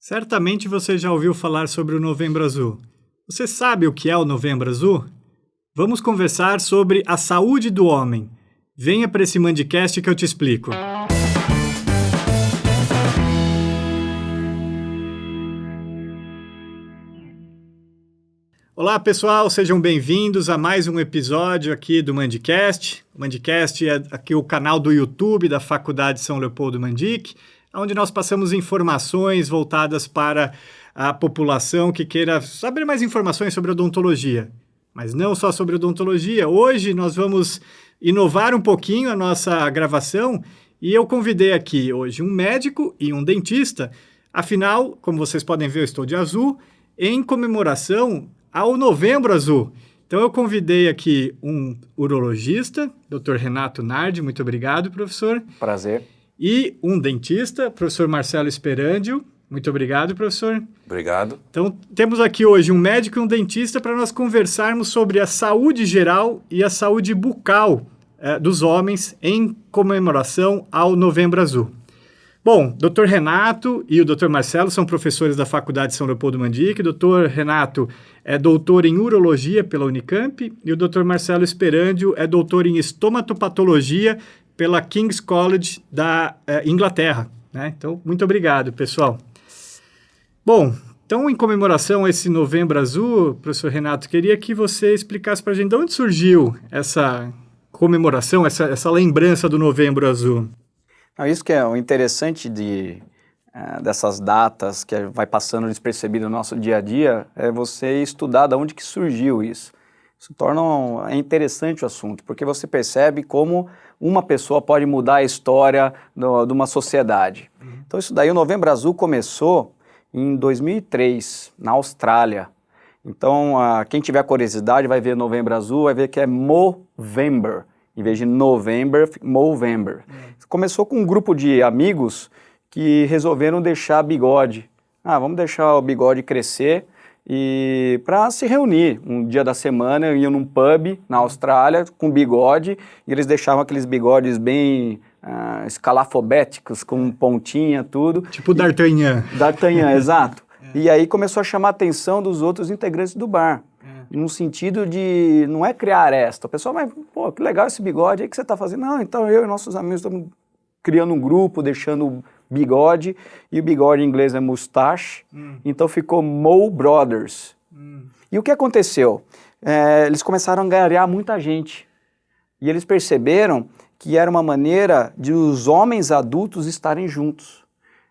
Certamente você já ouviu falar sobre o Novembro Azul. Você sabe o que é o Novembro Azul? Vamos conversar sobre a saúde do homem. Venha para esse Mandicast que eu te explico. Olá pessoal, sejam bem-vindos a mais um episódio aqui do Mandicast. O Mandicast é aqui o canal do YouTube da Faculdade São Leopoldo Mandic, onde nós passamos informações voltadas para a população que queira saber mais informações sobre odontologia. Mas não só sobre odontologia. Hoje nós vamos inovar um pouquinho a nossa gravação e eu convidei aqui hoje um médico e um dentista. Afinal, como vocês podem ver, eu estou de azul, em comemoração ao Novembro Azul. Então eu convidei aqui um urologista, Dr. Renato Nardi. Muito obrigado, professor. Prazer. E um dentista, professor Marcelo Esperandio. Muito obrigado, professor. Obrigado. Então, temos aqui hoje um médico e um dentista para nós conversarmos sobre a saúde geral e a saúde bucal dos homens em comemoração ao Novembro Azul. Bom, Dr. Renato e o Dr. Marcelo são professores da Faculdade São Leopoldo Mandic. O Dr. Renato é doutor em urologia pela Unicamp e o Dr. Marcelo Esperandio é doutor em estomatopatologia pela King's College da Inglaterra, né? Então, muito obrigado, pessoal. Bom, então, em comemoração a esse Novembro Azul, professor Renato, queria que você explicasse para a gente de onde surgiu essa comemoração, essa lembrança do Novembro Azul. Isso que é o interessante dessas datas que vai passando despercebido no nosso dia a dia, é você estudar de onde que surgiu isso. Isso é interessante o assunto, porque você percebe como uma pessoa pode mudar a história de uma sociedade. Então isso daí, o Novembro Azul começou em 2003, na Austrália. Então, quem tiver curiosidade vai ver Novembro Azul, vai ver que é Movember, em vez de November, Movember. Começou com um grupo de amigos que resolveram deixar bigode. Vamos deixar o bigode crescer e para se reunir um dia da semana, iam num pub na Austrália com bigode e eles deixavam aqueles bigodes bem escalafobéticos, com pontinha, tudo. Tipo D'Artagnan. D'Artagnan, exato. E aí começou a chamar a atenção dos outros integrantes do bar. Num sentido de, não é criar aresta. O pessoal vai, pô, que legal esse bigode aí que você está fazendo. Não, então eu e nossos amigos estamos criando um grupo, deixando bigode, e o bigode em inglês é mustache, então ficou Mo Brothers. E o que aconteceu? Eles começaram a angariar muita gente, e eles perceberam que era uma maneira de os homens adultos estarem juntos.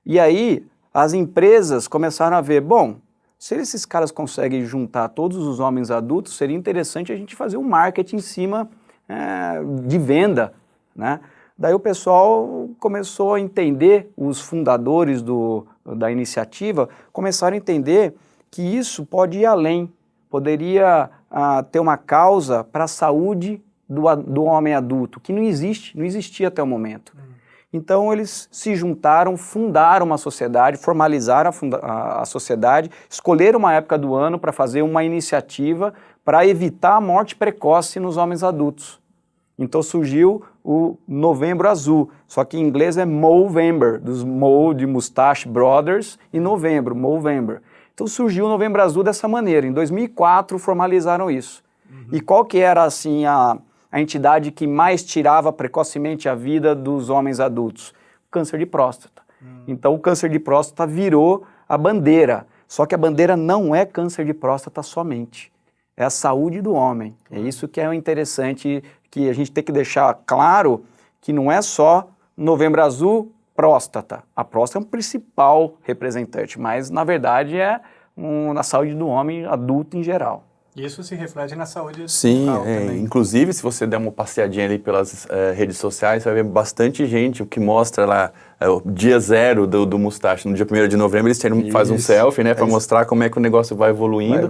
E aí, as empresas começaram a ver, bom, se esses caras conseguem juntar todos os homens adultos, seria interessante a gente fazer um marketing em cima de venda, né? Daí o pessoal começou a entender, os fundadores da iniciativa começaram a entender que isso pode ir além, poderia ter uma causa para a saúde do homem adulto, que não existia até o momento. Então eles se juntaram, fundaram uma sociedade, formalizaram a sociedade, escolheram uma época do ano para fazer uma iniciativa para evitar a morte precoce nos homens adultos. Então surgiu o Novembro Azul, só que em inglês é Movember, dos Mo de Mustache Brothers, e Novembro, Movember. Então surgiu o Novembro Azul dessa maneira. Em 2004 formalizaram isso. E qual que era assim a entidade que mais tirava precocemente a vida dos homens adultos? Câncer de próstata. Então o câncer de próstata virou a bandeira, só que a bandeira não é câncer de próstata somente, é a saúde do homem. É isso que é o interessante, que a gente tem que deixar claro que não é só Novembro Azul, próstata. A próstata é o principal representante, mas na verdade é na saúde do homem adulto em geral. Isso se reflete na saúde Sim, bucal também. Inclusive se você der uma passeadinha ali pelas redes sociais, você vai ver bastante gente, o que mostra lá o dia zero do mustache. No dia 1º de novembro eles fazem um selfie, né, para mostrar como é que o negócio vai evoluindo.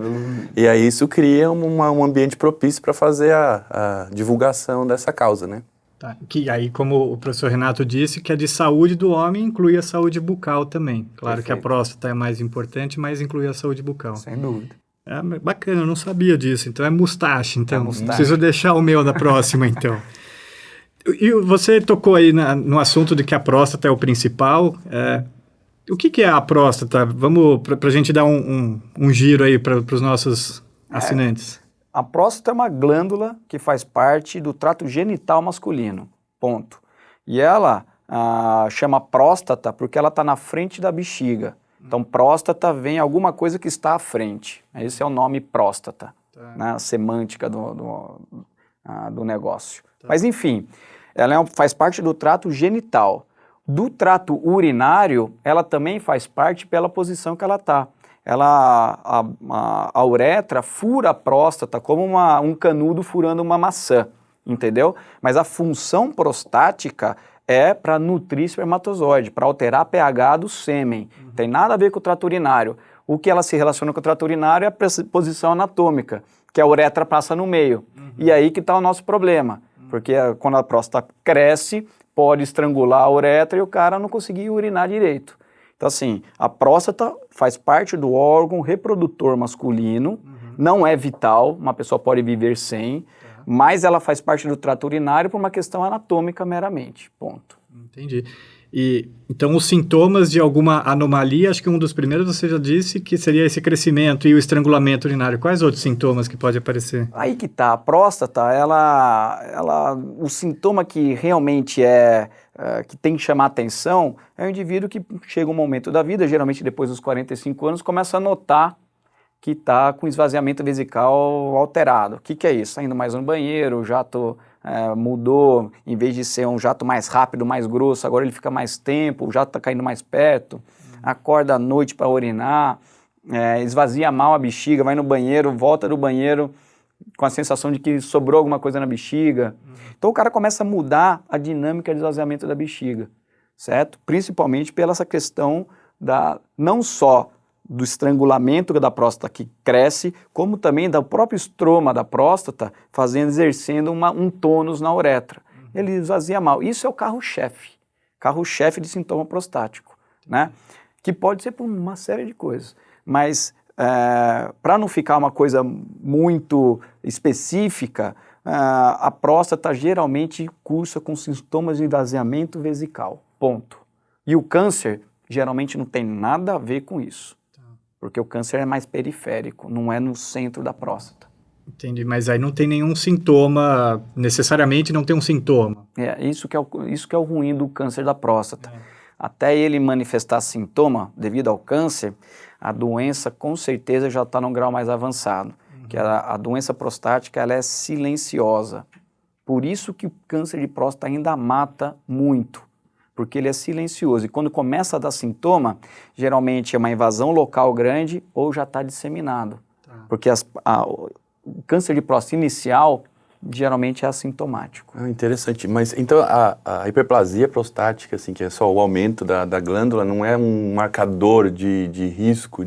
E aí isso cria um ambiente propício para fazer a divulgação dessa causa, né? Tá. Que aí, como o professor Renato disse, que a de saúde do homem inclui a saúde bucal também. Claro Perfeito. Que a próstata é mais importante, mas inclui a saúde bucal. Sem dúvida. Bacana, eu não sabia disso. Então é mustache, então. Mustache. Preciso deixar o meu da próxima, então. E você tocou aí no assunto de que a próstata é o principal. O que é a próstata? Vamos para a gente dar um giro aí para os nossos assinantes. A próstata é uma glândula que faz parte do trato genital masculino, ponto. E ela chama próstata porque ela está na frente da bexiga. Então, próstata vem alguma coisa que está à frente. Esse é o nome próstata, né? A semântica do negócio. Mas, enfim, ela faz parte do trato genital. Do trato urinário, ela também faz parte pela posição que ela está. A uretra fura a próstata como um canudo furando uma maçã, entendeu? Mas a função prostática é para nutrir espermatozoide, para alterar a pH do sêmen. Não tem nada a ver com o trato urinário. O que ela se relaciona com o trato urinário é a posição anatômica, que a uretra passa no meio. E aí que está o nosso problema, porque quando a próstata cresce, pode estrangular a uretra e o cara não conseguir urinar direito. Então, assim, a próstata faz parte do órgão reprodutor masculino, não é vital, uma pessoa pode viver sem, mas ela faz parte do trato urinário por uma questão anatômica meramente, ponto. Entendi. E, então, os sintomas de alguma anomalia, acho que um dos primeiros você já disse que seria esse crescimento e o estrangulamento urinário. Quais outros sintomas que pode aparecer? Aí que tá, a próstata, o sintoma que realmente que tem que chamar atenção é o indivíduo que chega um momento da vida, geralmente depois dos 45 anos, começa a notar que está com esvaziamento vesical alterado. O que é isso? Está indo mais no banheiro, o jato mudou, em vez de ser um jato mais rápido, mais grosso, agora ele fica mais tempo, o jato está caindo mais perto, acorda à noite para urinar, esvazia mal a bexiga, vai no banheiro, volta do banheiro com a sensação de que sobrou alguma coisa na bexiga. Então o cara começa a mudar a dinâmica de esvaziamento da bexiga, certo? Principalmente pela essa questão não só do estrangulamento da próstata que cresce, como também do próprio estroma da próstata exercendo um tônus na uretra. Ele esvazia mal. Isso é o carro-chefe de sintoma prostático, né? Que pode ser por uma série de coisas. Mas, para não ficar uma coisa muito específica, a próstata geralmente cursa com sintomas de esvaziamento vesical, ponto. E o câncer geralmente não tem nada a ver com isso. Porque o câncer é mais periférico, não é no centro da próstata. Entendi, mas aí não tem nenhum sintoma, necessariamente não tem um sintoma. Isso que é o ruim do câncer da próstata. Até ele manifestar sintoma devido ao câncer, a doença com certeza já está num grau mais avançado. Que a doença prostática ela é silenciosa. Por isso que o câncer de próstata ainda mata muito. Porque ele é silencioso e quando começa a dar sintoma, geralmente é uma invasão local grande ou já está disseminado. Porque o câncer de próstata inicial geralmente é assintomático. Interessante, mas então a hiperplasia prostática, assim, que é só o aumento da glândula, não é um marcador de risco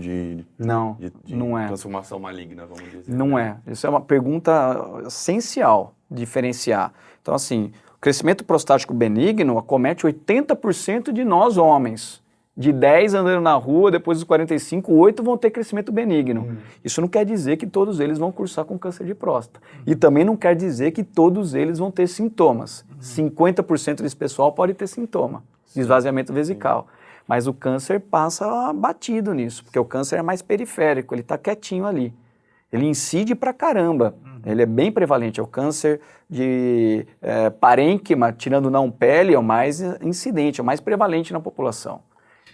não é. Transformação maligna, vamos dizer? Não é. Isso é uma pergunta essencial, diferenciar. Então, assim, o crescimento prostático benigno acomete 80% de nós homens. De 10 andando na rua, depois dos 45, 8 vão ter crescimento benigno. Isso não quer dizer que todos eles vão cursar com câncer de próstata. E também não quer dizer que todos eles vão ter sintomas. 50% desse pessoal pode ter sintoma de esvaziamento vesical. Mas o câncer passa batido nisso, porque o câncer é mais periférico, ele está quietinho ali. Ele incide pra caramba. Ele é bem prevalente. É o câncer de parênquima, tirando não pele, é o mais incidente, é o mais prevalente na população.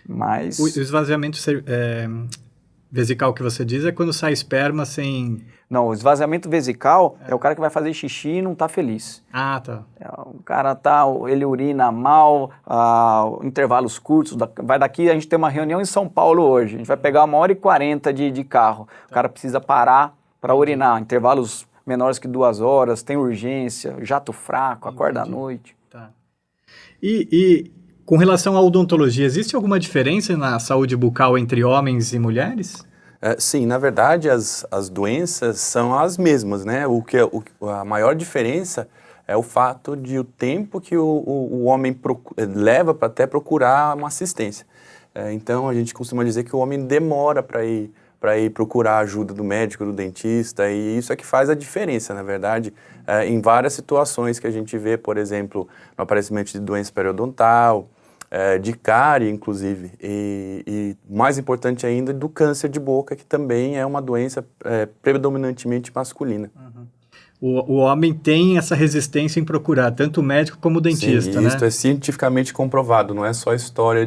Mas... O esvaziamento vesical que você diz é quando sai esperma sem... Não, o esvaziamento vesical é o cara que vai fazer xixi e não está feliz. Ah, tá. O cara ele urina mal, intervalos curtos, daqui, a gente tem uma reunião em São Paulo hoje, a gente vai pegar 1h40 de carro, o cara precisa parar para urinar, intervalos menores que 2 horas, tem urgência, jato fraco, acorda à noite. Tá. E com relação à odontologia, existe alguma diferença na saúde bucal entre homens e mulheres? Sim, na verdade as doenças são as mesmas, né? A maior diferença é o fato de o tempo que o homem leva para até procurar uma assistência. Então a gente costuma dizer que o homem demora para ir procurar a ajuda do médico, do dentista, e isso é que faz a diferença, na verdade, em várias situações que a gente vê, por exemplo, no aparecimento de doença periodontal, de cárie, inclusive, e mais importante ainda, do câncer de boca, que também é uma doença predominantemente masculina. O homem tem essa resistência em procurar tanto o médico como o dentista, Sim, né? isso é cientificamente comprovado, não é só história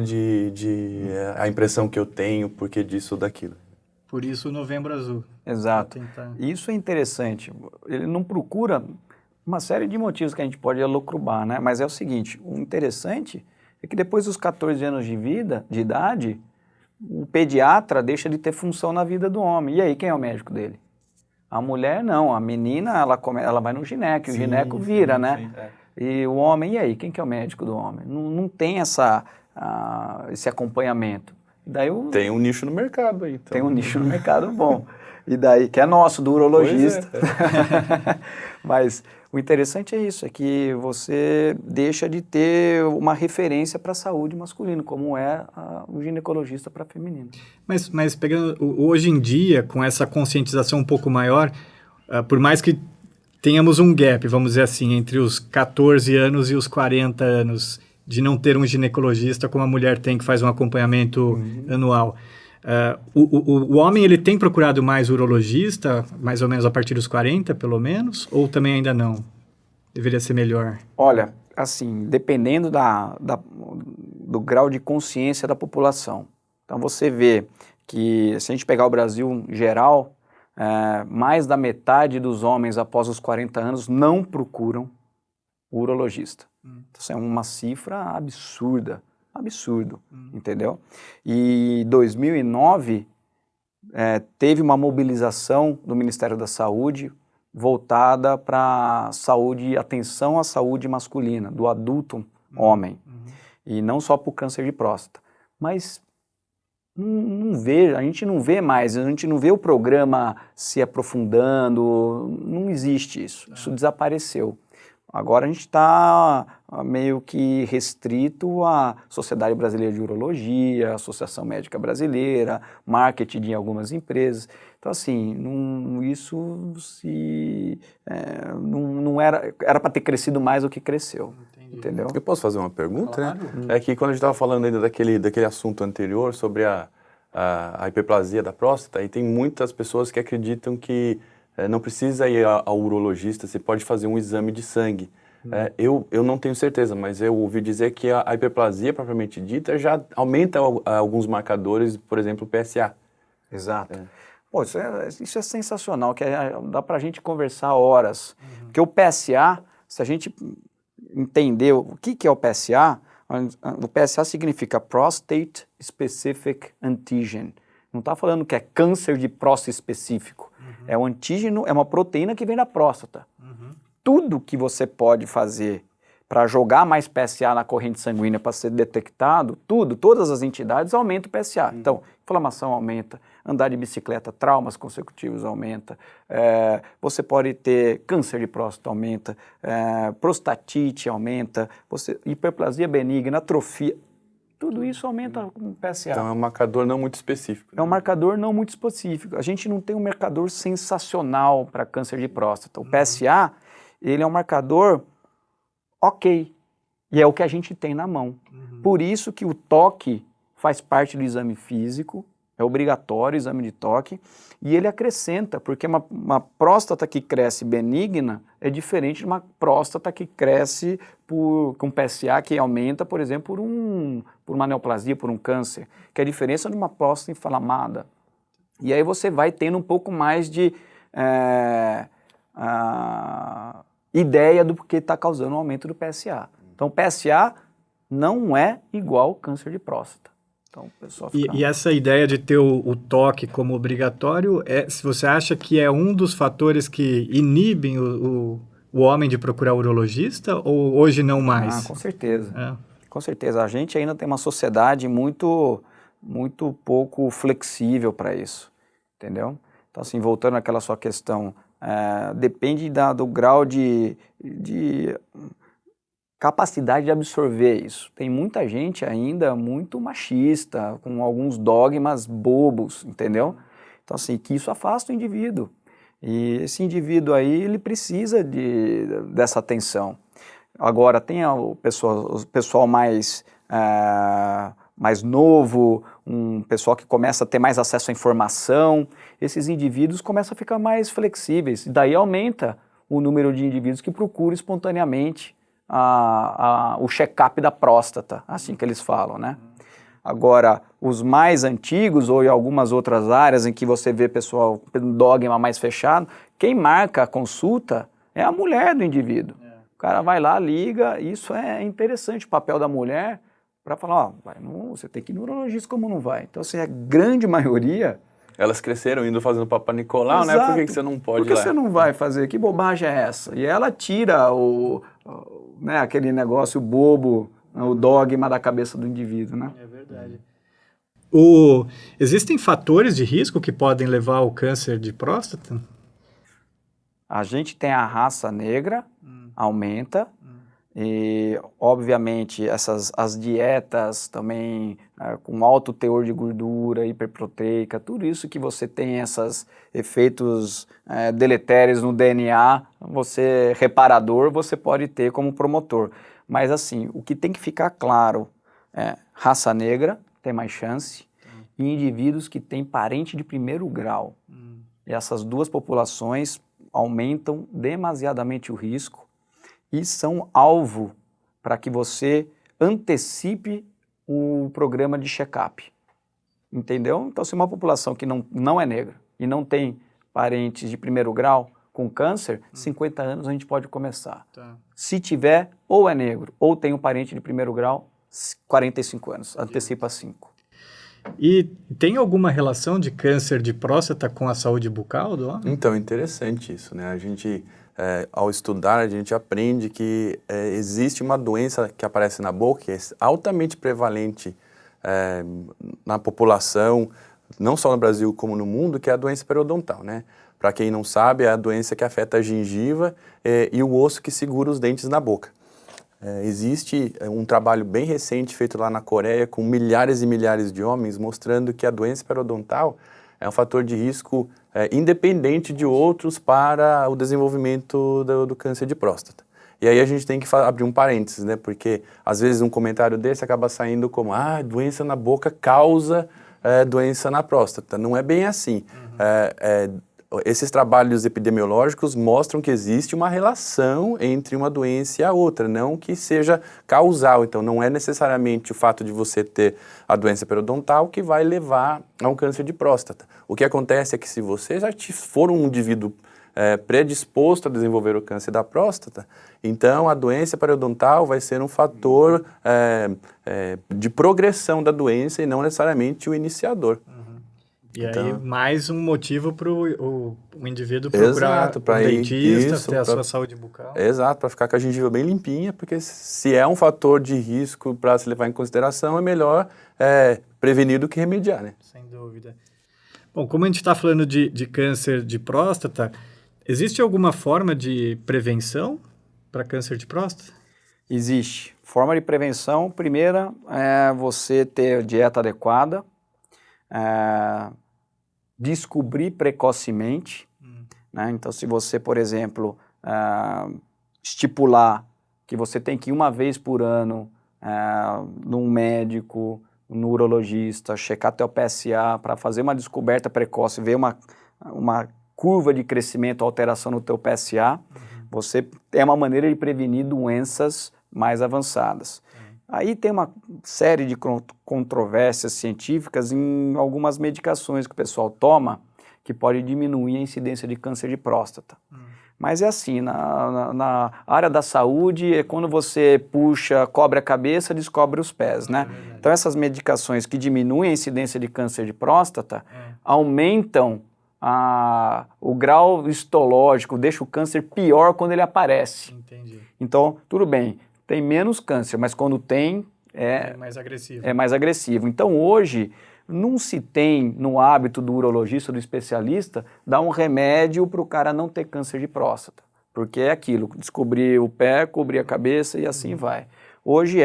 a impressão que eu tenho porque disso ou daquilo. Por isso o Novembro Azul. Exato. Isso é interessante. Ele não procura uma série de motivos que a gente pode elucubrar, né? Mas é o seguinte, o interessante é que depois dos 14 anos de idade, o pediatra deixa de ter função na vida do homem. E aí, quem é o médico dele? A mulher não, a menina, ela vai no gineco, o gineco vira, né? E o homem, e aí, quem que é o médico do homem? Não tem esse acompanhamento. Daí tem um nicho no mercado aí. Então. Tem um nicho no mercado bom. E daí, que é nosso, do urologista. Mas o interessante é isso, é que você deixa de ter uma referência para a saúde masculina, como é o ginecologista para feminino. Mas pegando, hoje em dia, com essa conscientização um pouco maior, por mais que tenhamos um gap, vamos dizer assim, entre os 14 anos e os 40 anos, de não ter um ginecologista como a mulher tem, que faz um acompanhamento anual. O homem, ele tem procurado mais urologista, mais ou menos a partir dos 40, pelo menos, ou também ainda não? Deveria ser melhor? Olha, assim, dependendo do grau de consciência da população. Então, você vê que, se a gente pegar o Brasil em geral, mais da metade dos homens após os 40 anos não procuram o urologista. Então, isso é uma cifra absurdo, entendeu? E em 2009, teve uma mobilização do Ministério da Saúde voltada para atenção à saúde masculina, do adulto homem, e não só para o câncer de próstata. Mas a gente não vê mais, a gente não vê o programa se aprofundando, não existe isso, isso desapareceu. Agora a gente está meio que restrito à Sociedade Brasileira de Urologia, Associação Médica Brasileira, marketing de algumas empresas. Então, assim, não era para ter crescido mais do que cresceu. Entendeu? Eu posso fazer uma pergunta? Claro. Né? É que quando a gente estava falando ainda daquele assunto anterior sobre a hiperplasia da próstata, e tem muitas pessoas que acreditam que não precisa ir ao urologista, você pode fazer um exame de sangue. Eu não tenho certeza, mas eu ouvi dizer que a hiperplasia propriamente dita já aumenta alguns marcadores, por exemplo, o PSA. Exato. Pô, isso é sensacional, que dá pra gente conversar horas. Porque o PSA, se a gente entender o que é o PSA significa Prostate Specific Antigen. Não está falando que é câncer de próstata específico. É um antígeno, é uma proteína que vem da próstata. Tudo que você pode fazer para jogar mais PSA na corrente sanguínea para ser detectado, todas as entidades aumentam o PSA. Então, inflamação aumenta, andar de bicicleta, traumas consecutivos aumenta, você pode ter câncer de próstata aumenta, prostatite aumenta, hiperplasia benigna, atrofia, tudo isso aumenta com o PSA. Então é um marcador não muito específico. É um marcador não muito específico. A gente não tem um marcador sensacional para câncer de próstata. O PSA, ele é um marcador ok. E é o que a gente tem na mão. Por isso que o toque faz parte do exame físico, é obrigatório o exame de toque, e ele acrescenta, porque uma próstata que cresce benigna é diferente de uma próstata que cresce com PSA que aumenta, por exemplo, por uma neoplasia, por um câncer, que é a diferença de uma próstata inflamada. E aí você vai tendo um pouco mais de ideia do que está causando o aumento do PSA. Então, o PSA não é igual ao câncer de próstata. Então, o pessoal fica... E essa ideia de ter o toque como obrigatório, se você acha que é um dos fatores que inibem o homem de procurar urologista, ou hoje não mais? Com certeza. Com certeza. A gente ainda tem uma sociedade muito pouco flexível para isso, entendeu? Então, assim, voltando àquela sua questão, depende do grau de capacidade de absorver isso. Tem muita gente ainda muito machista, com alguns dogmas bobos, entendeu? Então, assim, que isso afasta o indivíduo. E esse indivíduo aí, ele precisa dessa atenção. Agora, tem o pessoal mais mais novo, um pessoal que começa a ter mais acesso à informação, esses indivíduos começam a ficar mais flexíveis, e daí aumenta o número de indivíduos que procuram espontaneamente o check-up da próstata, assim que eles falam, né? Agora, os mais antigos ou em algumas outras áreas em que você vê pessoal com dogma mais fechado, quem marca a consulta é a mulher do indivíduo. O cara vai lá, liga, isso é interessante, o papel da mulher, para falar, você tem que ir no urologista, como não vai? Então, assim, a grande maioria... Elas cresceram indo fazendo Papa Nicolau, Exato. né? Por que você não pode ir lá? Por que você não vai fazer? Que bobagem é essa? E ela tira aquele negócio bobo, o dogma da cabeça do indivíduo, né? É verdade. Existem fatores de risco que podem levar ao câncer de próstata? A gente tem a raça negra, aumenta, e obviamente as dietas também com alto teor de gordura, hiperproteica, tudo isso que você tem esses efeitos deletérios no DNA, reparador, você pode ter como promotor. Mas assim, o que tem que ficar claro é raça negra tem mais chance e indivíduos que têm parente de primeiro grau. E essas duas populações aumentam demasiadamente o risco e são alvo para que você antecipe o programa de check-up. Entendeu? Então, se uma população que não é negra e não tem parentes de primeiro grau com câncer, 50 anos a gente pode começar. Tá. Se tiver, ou é negro, ou tem um parente de primeiro grau, 45 anos, antecipa 5. E tem alguma relação de câncer de próstata com a saúde bucal do homem? Então, interessante isso, né? A gente, ao estudar, a gente aprende que existe uma doença que aparece na boca, que é altamente prevalente na população, não só no Brasil como no mundo, que é a doença periodontal, né? Para quem não sabe, é a doença que afeta a gengiva e o osso que segura os dentes na boca. Existe um trabalho bem recente feito lá na Coreia com milhares e milhares de homens mostrando que a doença periodontal é um fator de risco independente de outros para o desenvolvimento do câncer de próstata. E aí a gente tem que abrir um parênteses, né? Porque às vezes um comentário desse acaba saindo como doença na boca causa doença na próstata. Não é bem assim. Esses trabalhos epidemiológicos mostram que existe uma relação entre uma doença e a outra, não que seja causal. Então, não é necessariamente o fato de você ter a doença periodontal que vai levar a um câncer de próstata. O que acontece é que se você já for um indivíduo predisposto a desenvolver o câncer da próstata, então a doença periodontal vai ser um fator de progressão da doença e não necessariamente o iniciador. E aí, mais um motivo para o indivíduo procurar um dentista, ter a sua saúde bucal. Exato, para ficar com a gengiva bem limpinha, porque se é um fator de risco para se levar em consideração, é melhor prevenir do que remediar, né? Sem dúvida. Bom, como a gente está falando de câncer de próstata, existe alguma forma de prevenção para câncer de próstata? Existe. Forma de prevenção, primeira é você ter dieta adequada, descobrir precocemente, né? Então, se você, por exemplo, estipular que você tem que ir uma vez por ano num médico, no urologista, checar teu PSA para fazer uma descoberta precoce, ver uma curva de crescimento, alteração no teu PSA, você é uma maneira de prevenir doenças mais avançadas. Aí tem uma série de controvérsias científicas em algumas medicações que o pessoal toma que pode diminuir a incidência de câncer de próstata. Mas é assim, na área da saúde, é quando você puxa, cobre a cabeça, descobre os pés, né? Então essas medicações que diminuem a incidência de câncer de próstata aumentam o grau histológico, deixa o câncer pior quando ele aparece. Entendi. Então, tudo bem. Tem menos câncer, mas quando tem, é mais agressivo. É mais agressivo. Então, hoje, não se tem no hábito do urologista, do especialista, dar um remédio para o cara não ter câncer de próstata. Porque é aquilo, descobrir o pé, cobrir a cabeça e assim vai. Hoje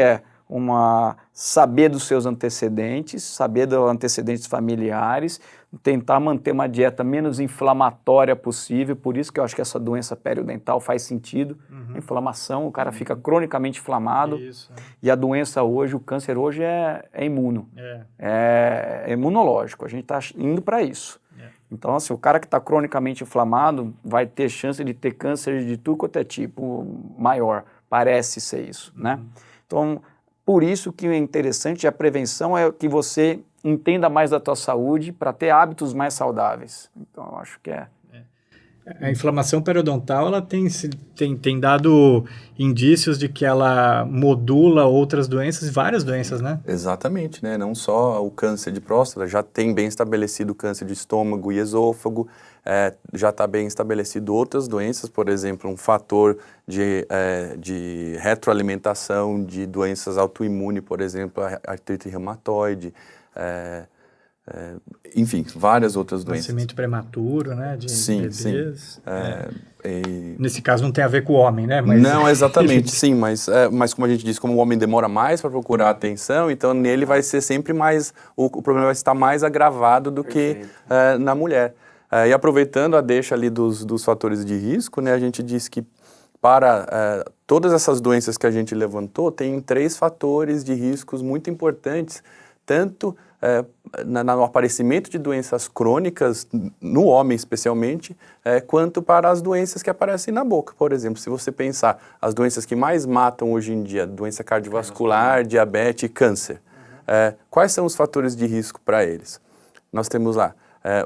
saber dos seus antecedentes, saber dos antecedentes familiares, tentar manter uma dieta menos inflamatória possível, por isso que eu acho que essa doença periodontal faz sentido, inflamação, o cara fica cronicamente inflamado, e a doença hoje, o câncer hoje é imuno, é imunológico, a gente está indo para isso. Então, assim, o cara que está cronicamente inflamado vai ter chance de ter câncer de tudo quanto é tipo maior, parece ser isso, né? Então, por isso que é interessante, a prevenção é que você entenda mais da tua saúde para ter hábitos mais saudáveis. Então, eu acho que A inflamação periodontal, ela tem dado indícios de que ela modula outras doenças, várias doenças, né? Exatamente, né? Não só o câncer de próstata, já tem bem estabelecido o câncer de estômago e esôfago, já está bem estabelecido outras doenças, por exemplo, um fator de retroalimentação de doenças autoimunes, por exemplo, a artrite reumatoide, enfim, várias outras doenças. Nascimento prematuro, né? De bebês. Sim. Nesse caso não tem a ver com o homem, né? Mas... Não, exatamente, sim, mas como a gente disse, como o homem demora mais para procurar atenção, então nele vai ser sempre mais, o problema vai estar mais agravado do que na mulher. E aproveitando a deixa ali dos fatores de risco, né, a gente disse que para todas essas doenças que a gente levantou, tem 3 fatores de riscos muito importantes, tanto no aparecimento de doenças crônicas, no homem especialmente, quanto para as doenças que aparecem na boca. Por exemplo, se você pensar, as doenças que mais matam hoje em dia, doença cardiovascular, diabetes e câncer, quais são os fatores de risco para eles? Nós temos lá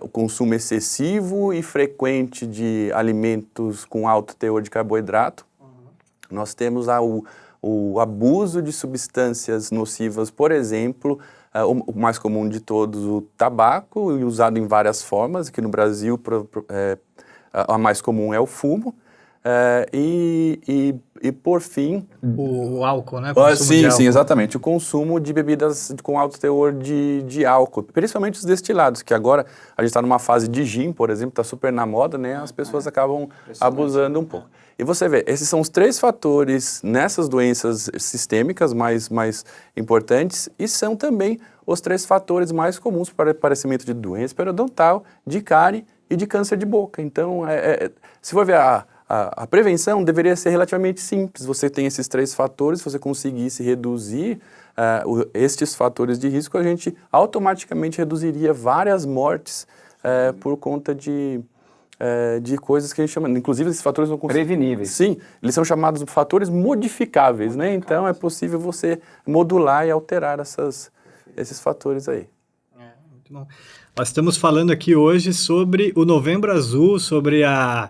o consumo excessivo e frequente de alimentos com alto teor de carboidrato. Nós temos lá o abuso de substâncias nocivas, por exemplo, o mais comum de todos, o tabaco, usado em várias formas. Aqui no Brasil, a mais comum é o fumo. E por fim... O álcool, né? Sim, exatamente. O consumo de bebidas com alto teor de álcool, principalmente os destilados, que agora a gente está numa fase de gin, por exemplo, está super na moda, né? As pessoas acabam abusando um pouco. E você vê, esses são os 3 fatores nessas doenças sistêmicas mais importantes e são também os 3 fatores mais comuns para o aparecimento de doença periodontal, de cárie e de câncer de boca. Então, se for ver a prevenção deveria ser relativamente simples. Você tem esses 3 fatores, se você conseguisse reduzir estes fatores de risco, a gente automaticamente reduziria várias mortes por conta de coisas que a gente chama, inclusive esses fatores não preveníveis. Sim, eles são chamados fatores modificáveis, né? Então é possível você modular e alterar esses fatores aí. Muito bom. Nós estamos falando aqui hoje sobre o Novembro Azul, sobre a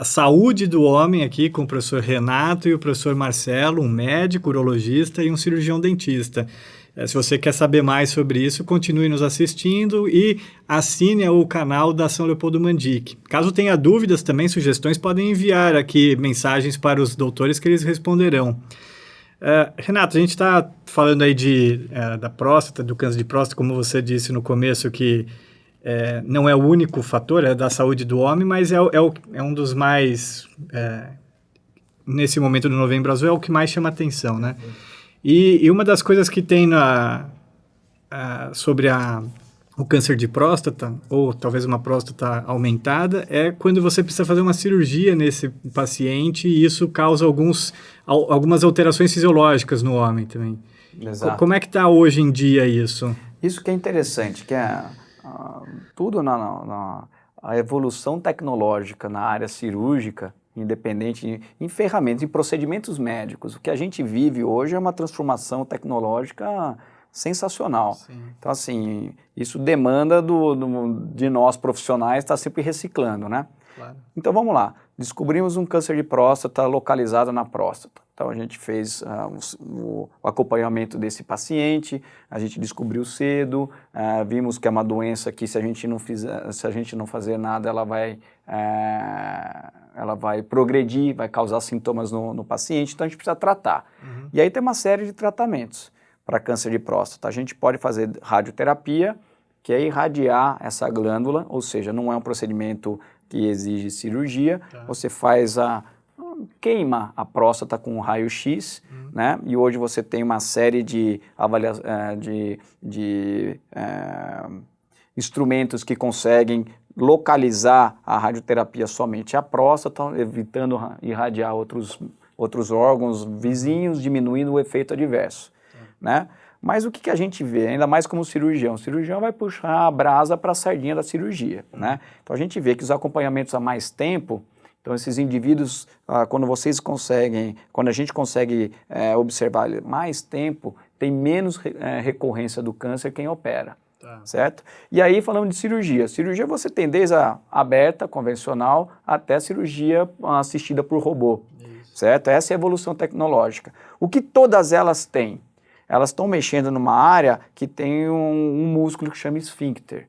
saúde do homem aqui com o professor Renato e o professor Marcelo, um médico, urologista e um cirurgião dentista. Se você quer saber mais sobre isso, continue nos assistindo e assine o canal da São Leopoldo Mandic. Caso tenha dúvidas também, sugestões, podem enviar aqui mensagens para os doutores que eles responderão. Renato, a gente está falando aí da próstata, do câncer de próstata, como você disse no começo, que não é o único fator da saúde do homem, mas é um dos mais, nesse momento do Novembro Azul, é o que mais chama atenção, né? E uma das coisas que tem sobre o câncer de próstata, ou talvez uma próstata aumentada, é quando você precisa fazer uma cirurgia nesse paciente e isso causa algumas alterações fisiológicas no homem também. Exato. Como é que está hoje em dia isso? Isso que é interessante, que tudo a evolução tecnológica na área cirúrgica, independente em ferramentas, em procedimentos médicos. O que a gente vive hoje é uma transformação tecnológica sensacional. Sim. Então, assim, isso demanda de nós profissionais estar sempre reciclando, né? Claro. Então, vamos lá. Descobrimos um câncer de próstata localizado na próstata. Então, a gente fez o acompanhamento desse paciente, a gente descobriu cedo, vimos que é uma doença que se a gente não fazer nada, ela vai progredir, vai causar sintomas no paciente, então a gente precisa tratar. Uhum. E aí tem uma série de tratamentos para câncer de próstata. A gente pode fazer radioterapia, que é irradiar essa glândula, ou seja, não é um procedimento que exige cirurgia, você faz queima a próstata com um raio-x, né? E hoje você tem uma série de instrumentos que conseguem localizar a radioterapia somente à próstata, evitando irradiar outros órgãos vizinhos, diminuindo o efeito adverso, né? Mas o que a gente vê, ainda mais como cirurgião? O cirurgião vai puxar a brasa para a sardinha da cirurgia, né? Então a gente vê que os acompanhamentos há mais tempo, então esses indivíduos, quando a gente consegue observar mais tempo, tem menos recorrência do câncer quem opera. Certo? E aí falando de cirurgia. Cirurgia você tem desde a aberta, convencional, até a cirurgia assistida por robô. Certo? Essa é a evolução tecnológica. O que todas elas têm? Elas estão mexendo numa área que tem um músculo que chama esfíncter.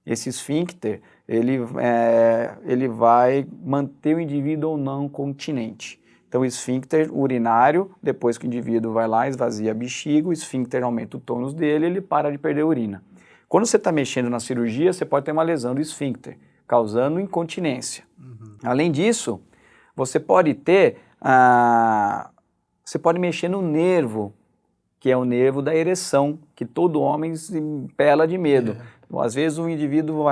Esse esfíncter, ele vai manter o indivíduo ou não continente. Então o esfíncter urinário, depois que o indivíduo vai lá, esvazia a bexiga, o esfíncter aumenta o tônus dele, ele para de perder urina. Quando você está mexendo na cirurgia, você pode ter uma lesão do esfíncter, causando incontinência. Além disso, você pode mexer no nervo, que é o nervo da ereção, que todo homem se impela de medo. Então, às vezes o indivíduo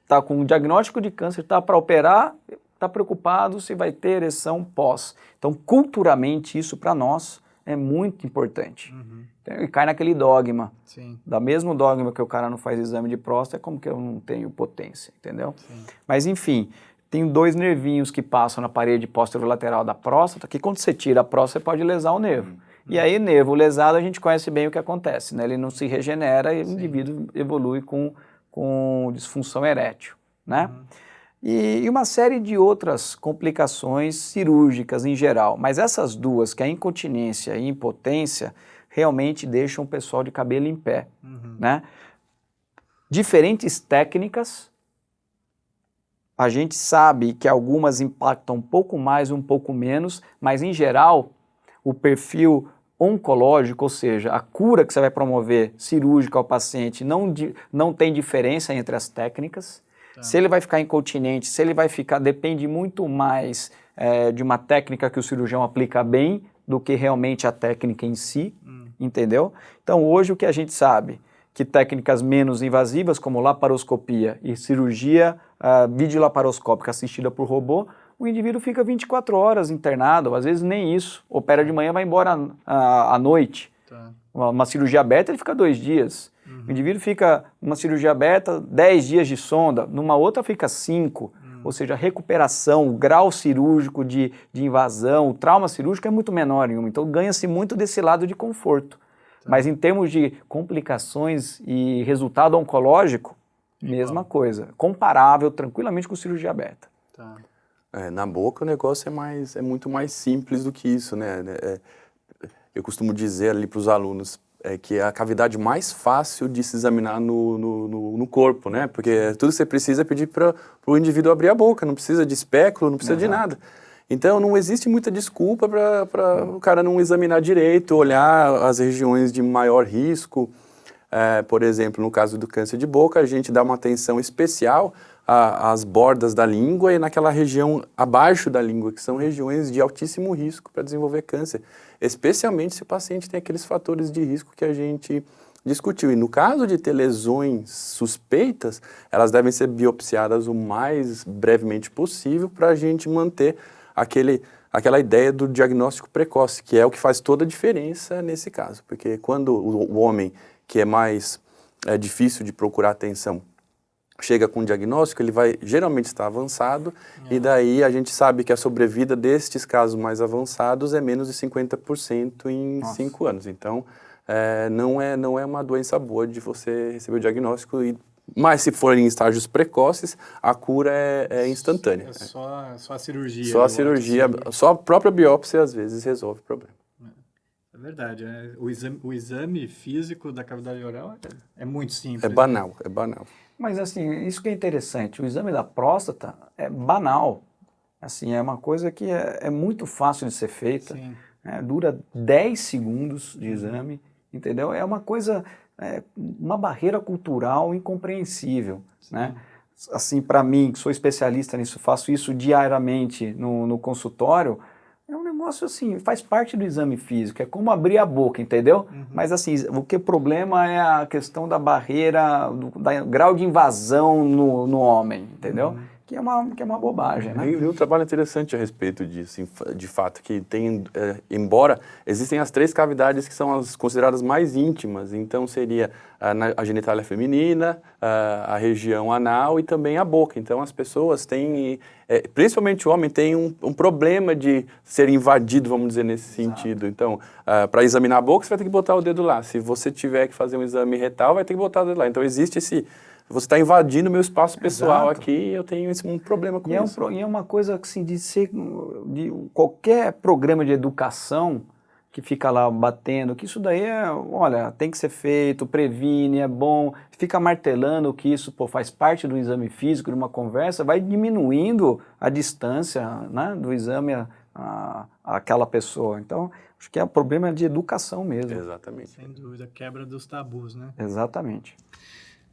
está com um diagnóstico de câncer, está para operar, está preocupado se vai ter ereção pós. Então, culturalmente, isso para nós é muito importante. E cai naquele dogma. Sim. Da mesmo dogma que o cara não faz exame de próstata, é como que eu não tenho potência, entendeu? Sim. Mas enfim, tem 2 nervinhos que passam na parede posterolateral da próstata, que quando você tira a próstata, você pode lesar o nervo. E aí, nervo lesado, a gente conhece bem o que acontece, né? Ele não se regenera e o indivíduo evolui com disfunção erétil, né? E uma série de outras complicações cirúrgicas em geral. Mas essas duas, que é a incontinência e a impotência, realmente deixam o pessoal de cabelo em pé, né? Diferentes técnicas, a gente sabe que algumas impactam um pouco mais, um pouco menos, mas em geral, o perfil oncológico, ou seja, a cura que você vai promover cirúrgica ao paciente não tem diferença entre as técnicas. Se ele vai ficar incontinente, se ele vai ficar, depende muito mais de uma técnica que o cirurgião aplica bem do que realmente a técnica em si, entendeu? Então hoje o que a gente sabe, que técnicas menos invasivas como laparoscopia e cirurgia videolaparoscópica assistida por robô, o indivíduo fica 24 horas internado, às vezes nem isso, opera de manhã, vai embora à noite. Uma cirurgia aberta ele fica 2 dias. O indivíduo fica numa cirurgia aberta 10 dias de sonda, numa outra fica 5. Ou seja, a recuperação, o grau cirúrgico de invasão, o trauma cirúrgico é muito menor em uma. Então ganha-se muito desse lado de conforto. Mas em termos de complicações e resultado oncológico, mesma coisa. Comparável tranquilamente com cirurgia aberta. Na boca o negócio é muito mais simples do que isso, né? Eu costumo dizer ali para os alunos que é a cavidade mais fácil de se examinar no corpo, né? Porque tudo que você precisa é pedir para o indivíduo abrir a boca, não precisa de espéculo, não precisa de nada. Então não existe muita desculpa para o cara não examinar direito, olhar as regiões de maior risco. Por exemplo, no caso do câncer de boca, a gente dá uma atenção especial às bordas da língua e naquela região abaixo da língua, que são regiões de altíssimo risco para desenvolver câncer, especialmente se o paciente tem aqueles fatores de risco que a gente discutiu. E no caso de ter lesões suspeitas, elas devem ser biopsiadas o mais brevemente possível para a gente manter aquela ideia do diagnóstico precoce, que é o que faz toda a diferença nesse caso, porque quando o homem, que é mais difícil de procurar atenção, chega com um diagnóstico, ele vai geralmente estar avançado, e daí a gente sabe que a sobrevida destes casos mais avançados é menos de 50% em 5 anos. Então, não é uma doença boa de você receber o diagnóstico, mas se for em estágios precoces, a cura é instantânea. Só a cirurgia. Só a cirurgia, só a própria biópsia às vezes resolve o problema. É verdade, né? O exame físico da cavidade oral é muito simples. É banal, é banal. Mas assim, isso que é interessante, o exame da próstata é banal, assim, é uma coisa que é muito fácil de ser feita, dura 10 segundos de exame, entendeu? É uma coisa, uma barreira cultural incompreensível, né? assim, para mim, que sou especialista nisso, faço isso diariamente no consultório, é um negócio assim, faz parte do exame físico, é como abrir a boca, entendeu? Mas assim, o problema é a questão da barreira, do grau de invasão no homem, entendeu? Que é uma bobagem, né? Eu vi um trabalho interessante a respeito disso, de fato, que tem, embora existem as 3 cavidades que são as consideradas mais íntimas, então seria a genitália feminina, a região anal e também a boca. Então as pessoas têm, principalmente o homem, tem um problema de ser invadido, vamos dizer, nesse sentido. Então, para examinar a boca, você vai ter que botar o dedo lá. Se você tiver que fazer um exame retal, vai ter que botar o dedo lá. Então existe você está invadindo o meu espaço pessoal aqui e eu tenho um problema com isso. E é uma coisa assim, de qualquer programa de educação que fica lá batendo, que isso daí olha, tem que ser feito, previne, é bom, fica martelando que isso faz parte do exame físico, de uma conversa, vai diminuindo a distância, né, do exame àquela pessoa. Então, acho que é um problema de educação mesmo. Exatamente. Sem dúvida, quebra dos tabus, né? Exatamente.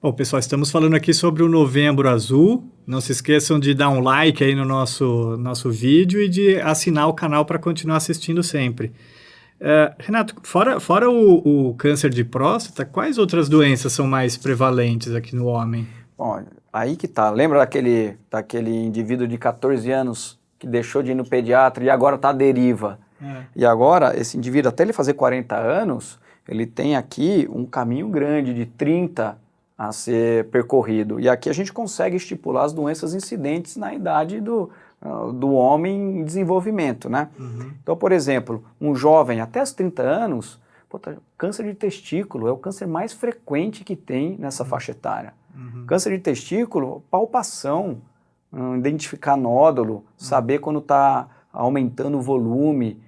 Bom, pessoal, estamos falando aqui sobre o Novembro Azul. Não se esqueçam de dar um like aí no nosso vídeo e de assinar o canal para continuar assistindo sempre. Renato, fora o câncer de próstata, quais outras doenças são mais prevalentes aqui no homem? Bom, aí que tá. Lembra daquele indivíduo de 14 anos que deixou de ir no pediatra e agora está à deriva? E agora, esse indivíduo, até ele fazer 40 anos, ele tem aqui um caminho grande de 30 a ser percorrido. E aqui a gente consegue estipular as doenças incidentes na idade do homem em desenvolvimento, né? Então, por exemplo, um jovem até os 30 anos, câncer de testículo é o câncer mais frequente que tem nessa faixa etária. Câncer de testículo, palpação, identificar nódulo, saber quando está aumentando o volume,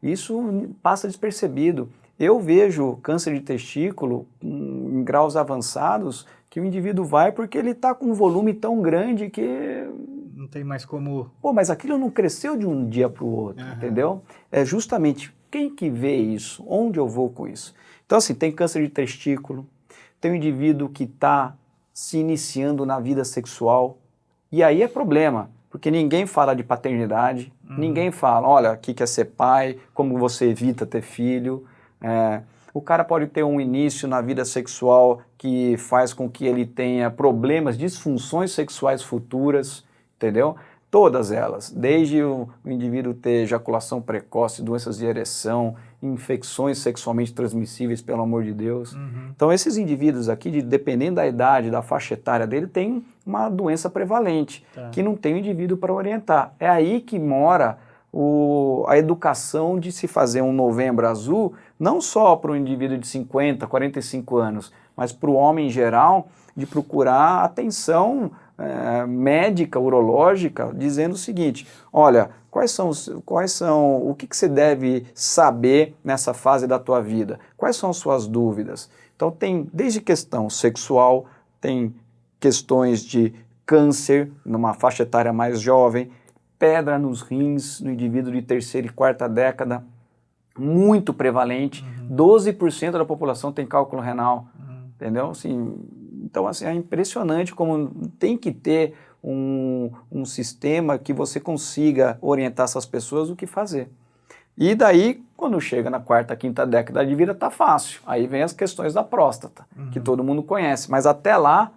isso passa despercebido. Eu vejo câncer de testículo em graus avançados que o indivíduo vai porque ele está com um volume tão grande que... Não tem mais como... mas aquilo não cresceu de um dia para o outro, entendeu? É justamente quem que vê isso, onde eu vou com isso. Então assim, tem câncer de testículo, tem um indivíduo que está se iniciando na vida sexual, e aí é problema, porque ninguém fala de paternidade, ninguém fala, olha, o que é ser pai, como você evita ter filho... o cara pode ter um início na vida sexual que faz com que ele tenha problemas, disfunções sexuais futuras, entendeu? Todas elas, desde o indivíduo ter ejaculação precoce, doenças de ereção, infecções sexualmente transmissíveis, pelo amor de Deus. Então esses indivíduos aqui, dependendo da idade, da faixa etária dele, tem uma doença prevalente, que não tem o indivíduo para orientar. É aí que mora a educação de se fazer um Novembro Azul, não só para o indivíduo de 50, 45 anos, mas para o homem em geral, de procurar atenção médica, urológica, dizendo o seguinte, olha, o que você deve saber nessa fase da tua vida? Quais são as suas dúvidas? Então tem desde questão sexual, tem questões de câncer numa faixa etária mais jovem, pedra nos rins no indivíduo de terceira e quarta década, muito prevalente, 12% da população tem cálculo renal, entendeu? Assim, então, assim, é impressionante como tem que ter um sistema que você consiga orientar essas pessoas o que fazer. E daí, quando chega na quarta, quinta década de vida, tá fácil. Aí vem as questões da próstata, que todo mundo conhece, mas até lá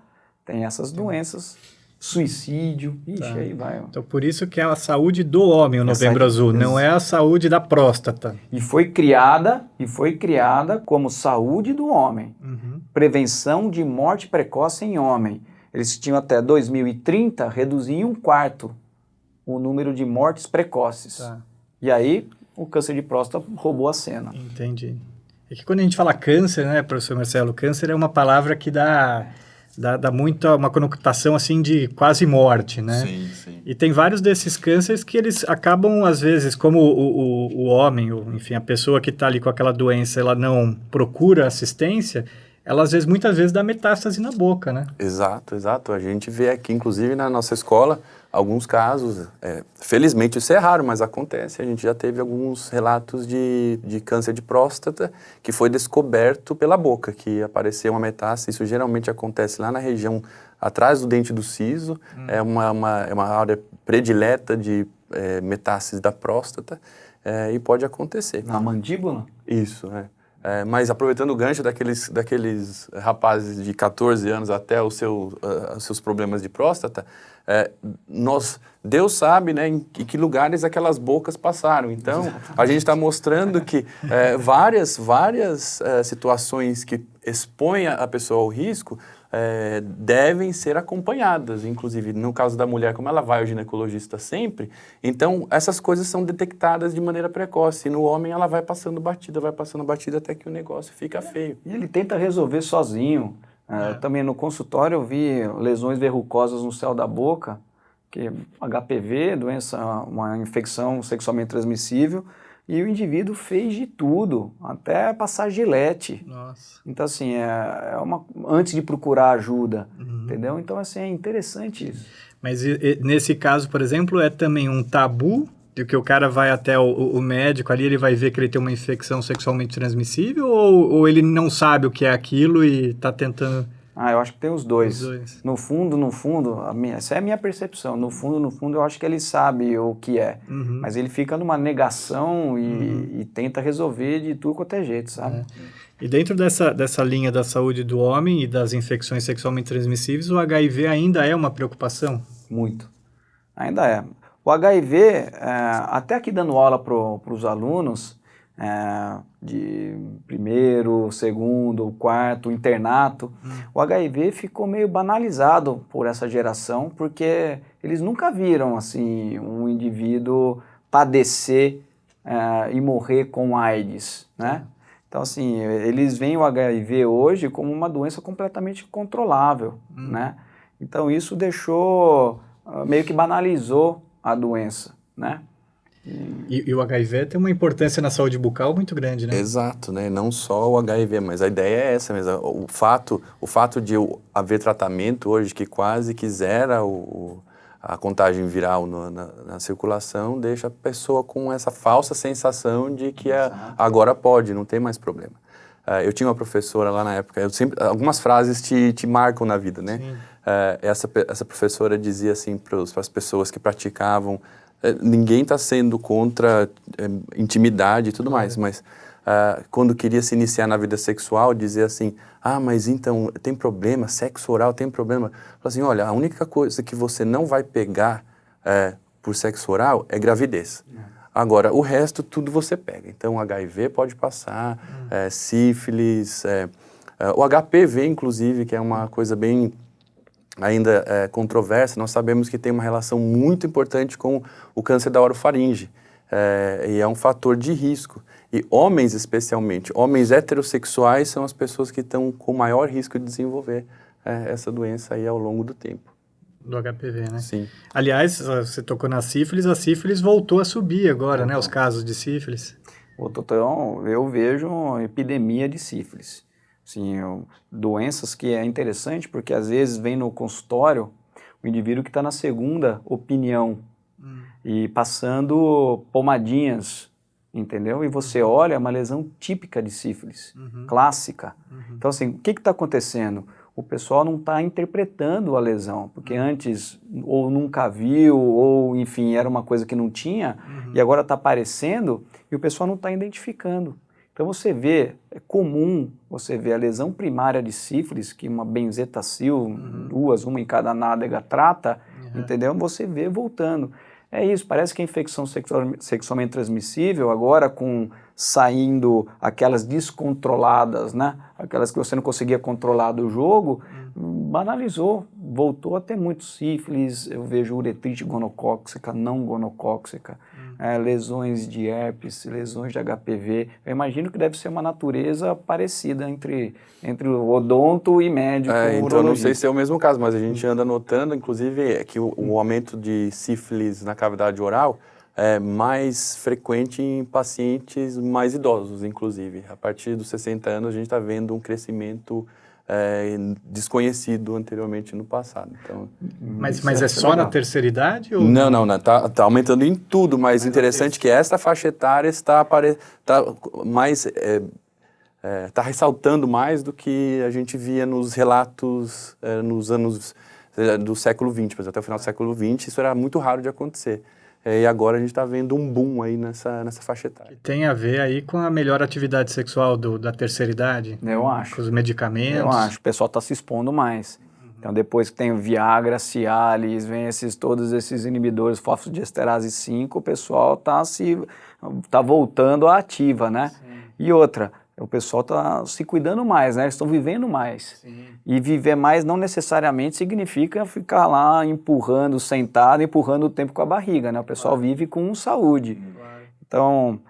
tem essas doenças. Suicídio, aí vai. Então, por isso que é a saúde do homem, o Novembro Azul, não é a saúde da próstata. E foi criada como saúde do homem. Prevenção de morte precoce em homem. Eles tinham até 2030 reduzir em 1/4 o número de mortes precoces. E aí, o câncer de próstata roubou a cena. Entendi. É que quando a gente fala câncer, né, professor Marcelo, câncer é uma palavra que dá uma conotação assim de quase morte, né? Sim. E tem vários desses cânceres que eles acabam, às vezes, como o homem, enfim, a pessoa que está ali com aquela doença, ela não procura assistência, ela às vezes, muitas vezes, dá metástase na boca, né? Exato, exato. A gente vê aqui, inclusive na nossa escola, alguns casos, felizmente isso é raro, mas acontece. A gente já teve alguns relatos de câncer de próstata que foi descoberto pela boca, que apareceu uma metástase. Isso geralmente acontece lá na região atrás do dente do siso, é uma área predileta de metástase da próstata, e pode acontecer. Na mandíbula? Isso, né? Mas aproveitando o gancho daqueles rapazes de 14 anos até os seus problemas de próstata, Deus sabe, né, em que lugares aquelas bocas passaram. Então, a gente está mostrando que várias situações que expõem a pessoa ao risco devem ser acompanhadas, inclusive no caso da mulher, como ela vai ao ginecologista sempre, então essas coisas são detectadas de maneira precoce, e no homem ela vai passando batida até que o negócio fica feio. E ele tenta resolver sozinho. Também no consultório eu vi lesões verrucosas no céu da boca, que HPV, uma infecção sexualmente transmissível, e o indivíduo fez de tudo, até passar gilete. Nossa. Então, assim, antes de procurar ajuda, entendeu? Então, assim, é interessante isso. Mas nesse caso, por exemplo, é também um tabu de que o cara vai até o médico ali, ele vai ver que ele tem uma infecção sexualmente transmissível, ou ele não sabe o que é aquilo e está tentando... Eu acho que tem os dois. No fundo, essa é a minha percepção. No fundo, eu acho que ele sabe o que é. Mas ele fica numa negação e tenta resolver de tudo quanto é jeito, sabe? E dentro dessa linha da saúde do homem e das infecções sexualmente transmissíveis, o HIV ainda é uma preocupação? Muito. Ainda é. O HIV, até aqui dando aula para os alunos, de primeiro, segundo, quarto, internato, o HIV ficou meio banalizado por essa geração, porque eles nunca viram assim um indivíduo padecer e morrer com AIDS, né? Então, assim, eles veem o HIV hoje como uma doença completamente controlável, né? Então, isso meio que banalizou a doença, né? E o HIV tem uma importância na saúde bucal muito grande, né? Exato, né? Não só o HIV, mas a ideia é essa mesmo. O fato de haver tratamento hoje que quase que zera a contagem viral na circulação deixa a pessoa com essa falsa sensação de que agora pode, não tem mais problema. Eu tinha uma professora lá na época, algumas frases te marcam na vida, né? Essa professora dizia assim para as pessoas que praticavam: ninguém está sendo contra intimidade e tudo mais, mas quando queria se iniciar na vida sexual, dizia assim: mas então tem problema, sexo oral tem problema. Falei assim: olha, a única coisa que você não vai pegar por sexo oral é gravidez. Agora, o resto tudo você pega. Então, HIV pode passar, sífilis, o HPV, inclusive, que é uma coisa bem ainda controversa. Nós sabemos que tem uma relação muito importante com o câncer da orofaringe, e é um fator de risco. E homens, especialmente, homens heterossexuais são as pessoas que estão com maior risco de desenvolver essa doença aí ao longo do tempo. Do HPV, né? Sim. Aliás, você tocou na sífilis, a sífilis voltou a subir agora, né? Os casos de sífilis. Então, eu vejo uma epidemia de sífilis. Assim, doenças que é interessante porque às vezes vem no consultório o indivíduo que está na segunda opinião e passando pomadinhas, entendeu? E você olha, é uma lesão típica de sífilis, clássica. Então, assim, o que está acontecendo? O pessoal não está interpretando a lesão, porque antes ou nunca viu, ou enfim, era uma coisa que não tinha, e agora está aparecendo e o pessoal não está identificando. Então você vê, é comum você ver a lesão primária de sífilis, que uma benzetacil, duas, uma em cada nádega trata, entendeu? Você vê voltando. É isso, parece que a infecção sexualmente transmissível, agora saindo aquelas descontroladas, né? Aquelas que você não conseguia controlar do jogo, banalizou, voltou a ter muito sífilis. Eu vejo uretrite gonocóxica, não gonocóxica, lesões de herpes, lesões de HPV. Eu imagino que deve ser uma natureza parecida entre o odonto e médico. Então eu não sei se é o mesmo caso, mas a gente anda notando, inclusive, que o aumento de sífilis na cavidade oral mais frequente em pacientes mais idosos, inclusive. A partir dos 60 anos, a gente está vendo um crescimento desconhecido anteriormente no passado. Então, mas é só na terceira idade? Ou... Não, tá aumentando em tudo, mas interessante que essa faixa etária está ressaltando mais do que a gente via nos relatos nos anos do século XX, por exemplo, até o final do século XX, isso era muito raro de acontecer. E agora a gente está vendo um boom aí nessa faixa etária. Que tem a ver aí com a melhor atividade sexual da terceira idade? Eu acho. Com os medicamentos? Eu acho. O pessoal está se expondo mais. Então, depois que tem o Viagra, Cialis, vem todos esses inibidores, fosfodiesterase 5, o pessoal tá voltando à ativa, né? Sim. E outra, o pessoal está se cuidando mais, né? Eles estão vivendo mais. Sim. E viver mais não necessariamente significa ficar lá empurrando, sentado, empurrando o tempo com a barriga, né? O pessoal vive com saúde. Então,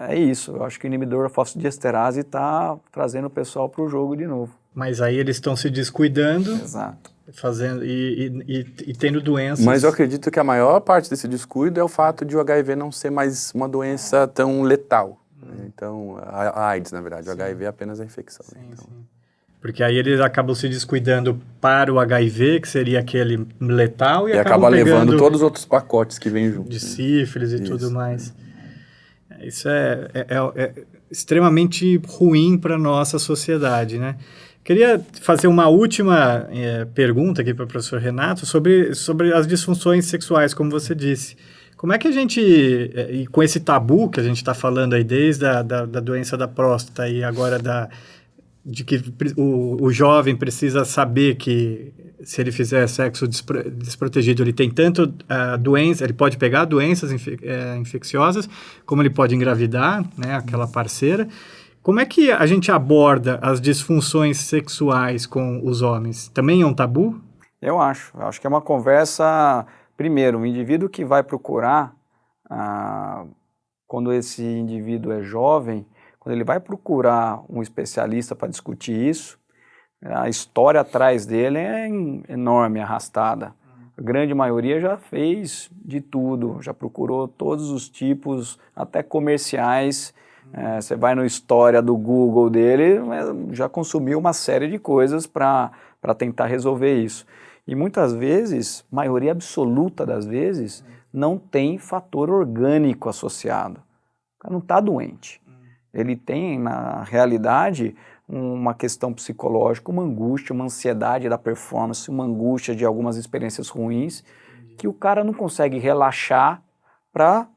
é isso. Eu acho que o inibidor da fosfodiesterase está trazendo o pessoal para o jogo de novo. Mas aí eles estão se descuidando. Exato. Fazendo e tendo doenças. Mas eu acredito que a maior parte desse descuido é o fato de o HIV não ser mais uma doença tão letal. Então, a AIDS, na verdade, o HIV é apenas a infecção. Sim, então. sim. Porque aí eles acabam se descuidando para o HIV, que seria aquele letal, e acaba levando todos os outros pacotes que vêm junto. De sífilis e tudo mais. Isso é extremamente ruim para a nossa sociedade, né? Queria fazer uma última pergunta aqui para o professor Renato sobre as disfunções sexuais, como você disse. Como é que a gente, e com esse tabu que a gente está falando aí desde da doença da próstata e agora de que o jovem precisa saber que se ele fizer sexo desprotegido, ele tem tanto doença, ele pode pegar doenças infecciosas, como ele pode engravidar, né, aquela parceira. Como é que a gente aborda as disfunções sexuais com os homens? Também é um tabu? Eu acho que é uma conversa. Primeiro, o indivíduo que vai procurar, quando esse indivíduo é jovem, quando ele vai procurar um especialista para discutir isso, a história atrás dele é enorme, arrastada. A grande maioria já fez de tudo, já procurou todos os tipos, até comerciais. Você vai na história do Google dele, já consumiu uma série de coisas para tentar resolver isso. E muitas vezes, maioria absoluta das vezes, não tem fator orgânico associado. O cara não está doente. Ele tem, na realidade, uma questão psicológica, uma angústia, uma ansiedade da performance, uma angústia de algumas experiências ruins, que o cara não consegue relaxar para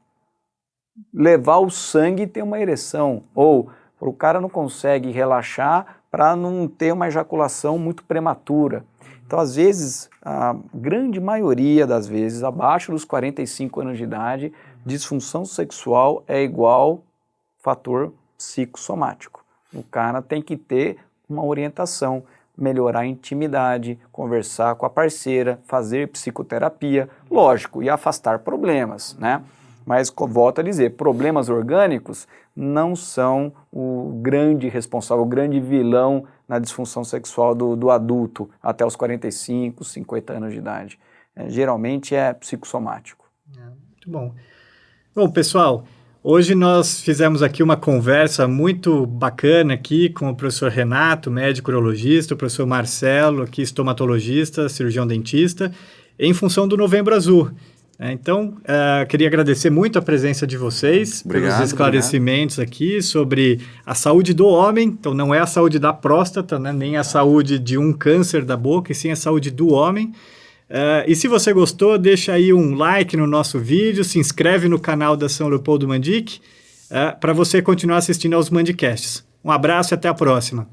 levar o sangue e ter uma ereção. Ou o cara não consegue relaxar para não ter uma ejaculação muito prematura. Então, às vezes, a grande maioria das vezes, abaixo dos 45 anos de idade, disfunção sexual é igual fator psicossomático. O cara tem que ter uma orientação, melhorar a intimidade, conversar com a parceira, fazer psicoterapia, lógico, e afastar problemas, né? Mas, volto a dizer, problemas orgânicos não são o grande responsável, o grande vilão na disfunção sexual do adulto até os 45, 50 anos de idade. Geralmente é psicossomático. Muito bom. Bom, pessoal, hoje nós fizemos aqui uma conversa muito bacana aqui com o professor Renato, médico urologista, o professor Marcelo, aqui estomatologista, cirurgião dentista, em função do Novembro Azul. Então, queria agradecer muito a presença de vocês, pelos esclarecimentos aqui sobre a saúde do homem. Então, não é a saúde da próstata, né, nem a saúde de um câncer da boca, e sim a saúde do homem. E se você gostou, deixa aí um like no nosso vídeo, se inscreve no canal da São Leopoldo Mandic, para você continuar assistindo aos Mandicasts. Um abraço e até a próxima.